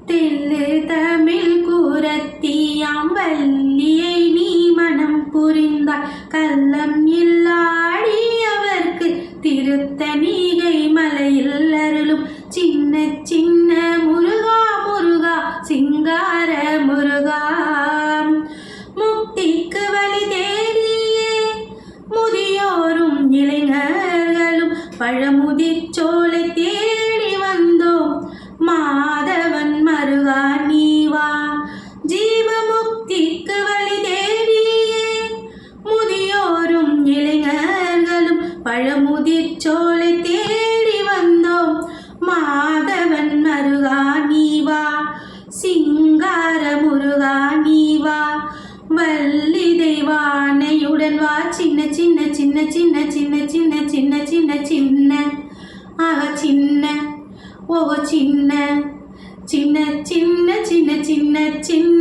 தெல்லு தமிழ் கூரத்தியாம் வள்ளியை நீ மனம் புரிந்தாய். கள்ளம் இல்லாடி அவர்க்கு திருத்தணிகை மலையில் அருளும் சின்ன சின்ன முருகா முருகா சிங்கார முருகா. முக்திக்கு வழி தேடியே முதியோரும் இளைஞர்களும் பழமுதிர்ச்சோலை தேடி வந்தோம். மாதவன் மருகா நீவா. ஜீவமுக்திக்கு வழி தேடியே முதியோரும் இளைஞர்களும் பழமுதிர்ச்சோலை தேடி வந்தோம். மாதவன் மருகா நீவா. சிங்கார முருகா நீவா. வள்ளி தெய்வானையுடன் வா. சின்ன சின்ன சின்ன சின்ன சின்ன சின்ன சின்ன சின்ன சின்ன ஆக சின்ன ஓ சின்ன சின்ன சின்ன சின்ன சின்ன சின்ன